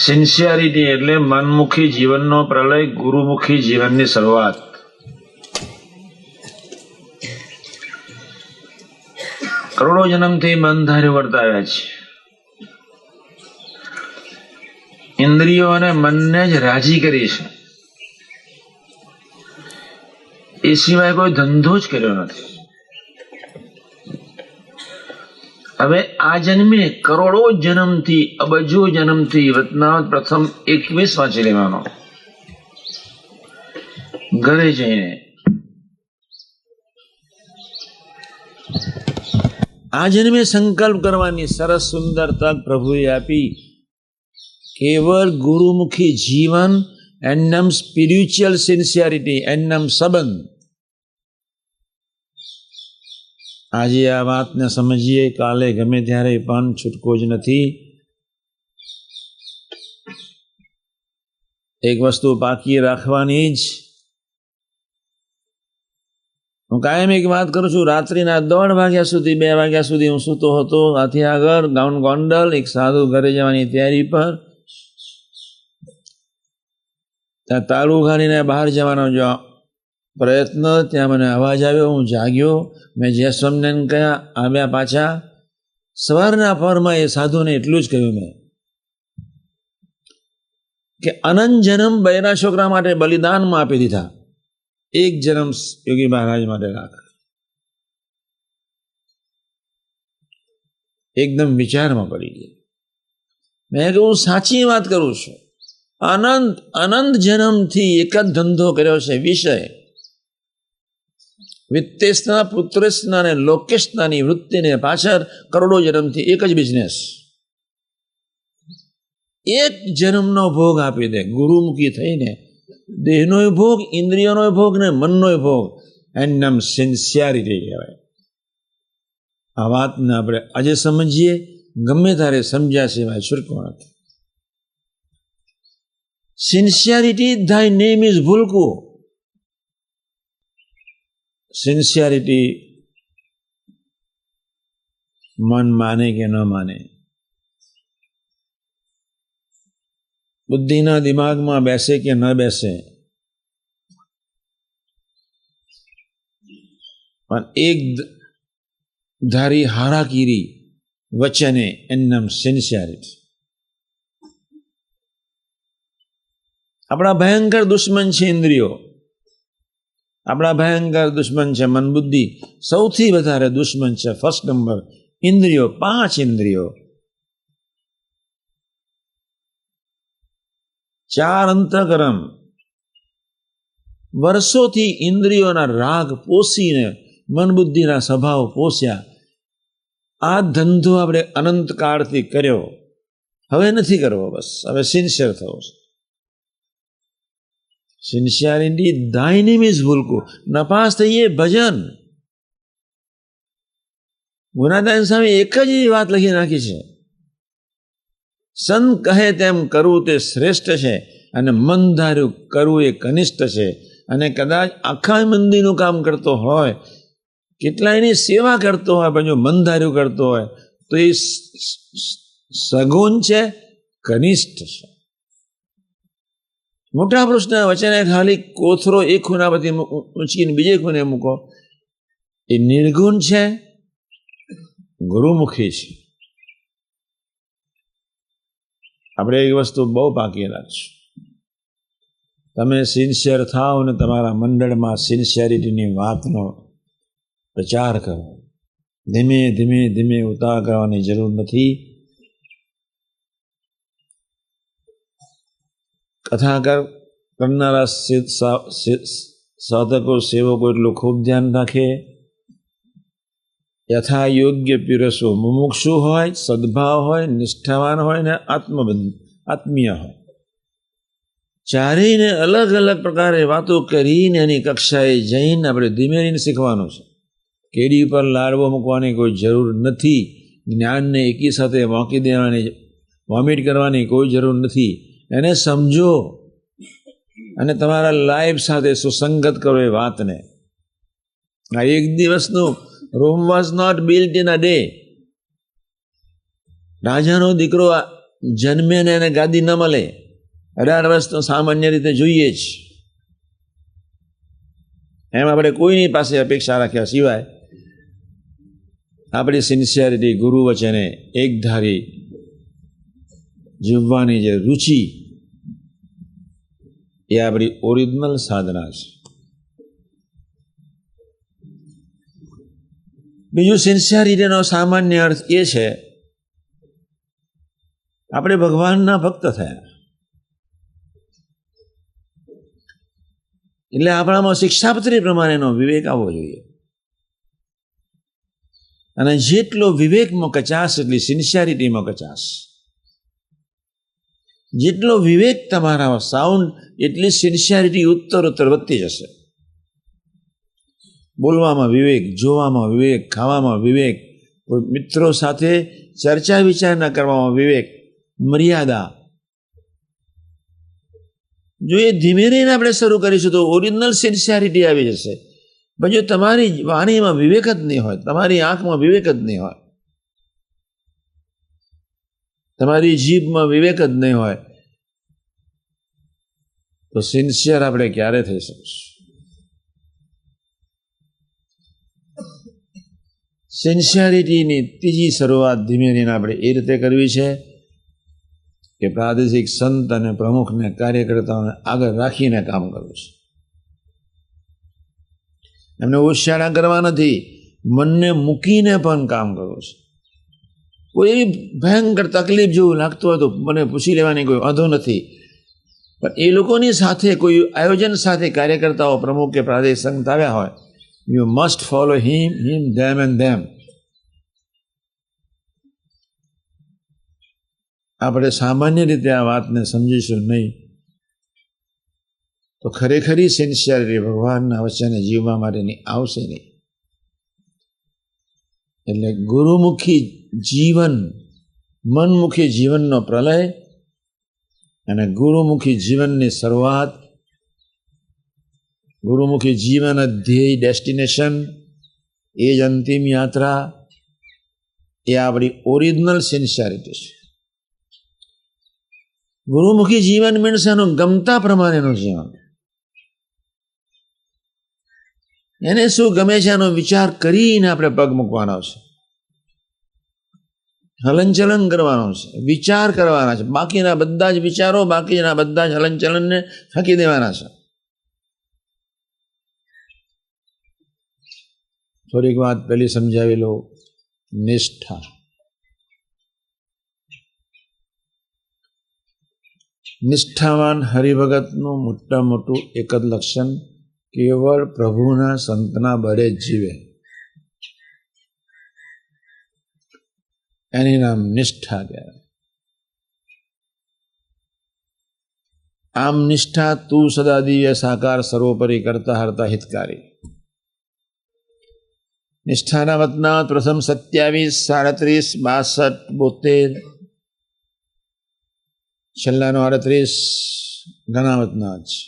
Sincerity એટલે મનમુખી જીવનનો પ્રલય, ગુરુમુખી જીવનની શરૂઆત. કરોડો જન્મથી મન ધાર્યું કરતા આવ્યા છે. ઇન્દ્રિયો અને મનને જ રાજી કરી છે. એ સિવાય કોઈ ધંધો જ કર્યો નથી. હવે આ જન્મે કરોડો જન્મથી, અબજો જન્મથી વતનાવત પ્રથમ 21 વાંચી લેવાનો. ઘરે જઈને આ જન્મે સંકલ્પ કરવાની સરસ સુંદર તક પ્રભુએ આપી. કેવળ ગુરુમુખી જીવન, એનું નામ સ્પિરિચ્યુઅલ સિન્સિયરિટી, એનું નામ સંબંધ. આજે આ વાતને સમજીએ, કાલે ગમે ત્યારે પણ છૂટકો જ નથી. એક વસ્તુ પાકી રાખવાની જ. હું કાયમ એક વાત કરું છું, રાત્રિના 1:30 વાગ્યા સુધી, 2 વાગ્યા સુધી હું સૂતો હતો. આથી આગળ ગાઉન ગોંડલ, એક સાધુ ઘરે જવાની તૈયારી પર. ત્યાં તાળું ઉઘાડીને બહાર જવાનો જો પ્રયત્ન, ત્યાં મને અવાજ આવ્યો. હું જાગ્યો. મેં જય સ્વામિનારાયણ કહ્યા, આવ્યા પાછા. સવારના પરમાં એ સાધુને એટલું જ કહ્યું મેં કે અનંત જન્મ બૈરા છોકરા માટે બલિદાનમાં આપી દીધા, એક જન્મ યોગી મહારાજ માટે રાખ. એકદમ વિચારમાં પડી ગઈ. મેં કહ્યું સાચી વાત કરું છું. અનંત જન્મથી એક જ ધંધો કર્યો છે, વિષય. વિત્તેશના, પુત્રેશના અને લોકેશનાની વૃત્તિને પાછળ કરોડો જન્મથી એક જ બિઝનેસ. એક જન્મનો ભોગ આપી દે, ગુરુમુખી થઈને. દેહનો ભોગ, ઇન્દ્રિયોનો ભોગ ને મનનો ભોગ. એનું નામ સિન્સિયરિટી કહેવાય. આ વાતને આપણે આજે સમજીએ, ગમે ત્યારે સમજ્યા સિવાય છૂટકો નથી. સિન્સિયરિટી, thy name is ભૂલકું. સિન્સિયરિટી મન માને કે ન માને, બુદ્ધિના દિમાગમાં બેસે કે ન બેસે, પણ એક ધારી હારાકીરી વચને, એનું નામ સિન્સિયરિટી. આપણા ભયંકર દુશ્મન છે ઇન્દ્રિયો. આપણા ભયંકર દુશ્મન છે મન બુદ્ધિ. સૌથી વધારે દુશ્મન છે ફર્સ્ટ નંબર ઇન્દ્રિયો. 5 ઇન્દ્રિયો, 4 અંતઃકરણ. વર્ષોથી ઇન્દ્રિયોના રાગ પોષીને મન બુદ્ધિના સ્વભાવ પોષ્યા. આ ધંધો આપણે અનંત કાળથી કર્યો, હવે નથી કરવો. બસ હવે સિન્સિયર થવો છે. Sincerity, thy name is ભૂલકું. નપાસ થઈએ ભજન. ગુણાદાન સામે એક જ વાત લખી નાખી છે, સંત કહે તેમ કરવું તે શ્રેષ્ઠ છે, અને મન ધાર્યું કરવું એ કનિષ્ઠ છે. અને કદાચ આખા મંદિરનું કામ કરતો હોય, કેટલાયની સેવા કરતો હોય, પણ જો મન ધાર્યું કરતો હોય તો એ સગુણ છે, કનિષ્ઠ છે. મોટા પુરુષના વચને ખાલી કોથરો એક ખૂણા પરથી ઊંચકીને બીજે ખૂણે મૂકો, એ નિર્ગુણ છે, ગુરુમુખી છે. આપણે એક વસ્તુ બહુ પાકી રાખશું, તમે સિન્સિયર થાઓ ને તમારા મંડળમાં સિન્સિયરિટીની વાતનો પ્રચાર કરો. ધીમે ધીમે ધીમે ઉતાવળ કરવાની જરૂર નથી. કથા કરનારા સાધકો, સેવકો એટલું ખૂબ ધ્યાન રાખે. યથા યોગ્ય પીરસો. મુમુક્ષુ હોય, સદભાવ હોય, નિષ્ઠાવાન હોય ને આત્મીય હોય. ચારેયને અલગ અલગ પ્રકારે વાતો કરીને એની કક્ષાએ જઈને આપણે ધીમે ધીમે શીખવાનું છે. કેડી ઉપર લાડવો મૂકવાની કોઈ જરૂર નથી. જ્ઞાનને એકી સાથે મોકી દેવાની, વોમિટ કરવાની કોઈ જરૂર નથી. એને સમજો અને તમારા લાઈફ સાથે સુસંગત કરો એ વાતને. આ એક દિવસનું Rome was not built in a day. રાજાનો દીકરો જન્મે ને એને ગાદી ન મળે, 18 વર્ષ તો સામાન્ય રીતે જોઈએ જ. એમ આપણે કોઈની પાસે અપેક્ષા રાખ્યા સિવાય આપણી સિન્સિયરિટી, ગુરુ વચને એકધારી જીવવાની જે રુચિ, એ આપણી ઓરિજિનલ સાધના છે. બીજું, સિન્સિયરિટીનો સામાન્ય અર્થ એ છે આપણે ભગવાનના ભક્ત થયા એટલે આપણામાં શિક્ષાપત્રી પ્રમાણેનો વિવેક આવવો જોઈએ. અને જેટલો વિવેકમાં કચાશ એટલી સિન્સિયરિટીમાં કચાશ. જેટલો વિવેક તમારા સાઉન્ડ એટલી સિન્સિયરિટી ઉત્તરોત્તર વધતી જશે. બોલવામાં વિવેક, જોવામાં વિવેક, ખાવામાં વિવેક, કોઈ મિત્રો સાથે ચર્ચા વિચારણા કરવામાં વિવેક, મર્યાદા. જો એ ધીમે ધીમે આપણે શરૂ કરીશું તો ઓરિજિનલ સિન્સિયરિટી આવી જશે. પણ જો તમારી વાણીમાં વિવેક જ નહીં હોય, તમારી આંખમાં વિવેક જ નહીં હોય, તમારી જીભમાં વિવેક જ નહીં હોય, તો સિન્સિયર આપણે ક્યારે થઈ શકીશું? સિન્સિયરિટીની ત્રીજી શરૂઆત ધીમે ધીમે આપણે એ રીતે કરવી છે કે પ્રાદેશિક સંત અને પ્રમુખને, કાર્યકર્તાઓને આગળ રાખીને કામ કરવું છે. એમને ઉચ્ચારણા કરવા નથી, મનને મૂકીને પણ કામ કરવું છે. કોઈ એવી ભયંકર તકલીફ જેવું લાગતું હોય તો મને પૂછી લેવાની કોઈ વાંધો નથી, પણ એ લોકોની સાથે કોઈ આયોજન સાથે કાર્યકર્તાઓ, પ્રમુખ કે પ્રાદેશિક સંત આવ્યા હોય, you must follow him, them and them. આપણે સામાન્ય રીતે આ વાતને સમજીશું નહીં તો ખરેખરી સિન્સિયરિટી ભગવાનના વચને જીવવા માટેની આવશે નહીં. એટલે ગુરુમુખી જીવન, મનમુખી જીવનનો પ્રલય અને ગુરુમુખી જીવનની શરૂઆત, ગુરુમુખી જીવન ધ્યેય, ડેસ્ટિનેશન, એ જ અંતિમ યાત્રા, એ આપણી ઓરિજિનલ સિન્સિયરિટી છે. ગુરુમુખી જીવન મીન્સ એનું ગમતા પ્રમાણેનું જીવન. એને શું ગમે છે એનો વિચાર કરીને આપણે પગ મૂકવાનો છે, હલનચલન કરવાનો છે, વિચાર કરવાના છે. બાકીના બધા જ વિચારો, બાકીના બધા જ હલનચલનને ફેંકી દેવાના છે. થોડીક વાત પહેલી સમજાવી લો. નિષ્ઠા. નિષ્ઠાવાન હરિભગતનું મોટા મોટું એક જ લક્ષણ, કેવળ પ્રભુના સંતના બળે જ જીવે. એની નામ નિષ્ઠા કહેવાય. આમ નિષ્ઠા તું સદા દિવ્ય સાકાર સર્વોપરી કરતા હરતા હિતકારી. નિષ્ઠાના વતનાથ પ્રથમ 27, 37, 62, 72, છેલ્લાનો 38 ઘણા વતનાથ છે.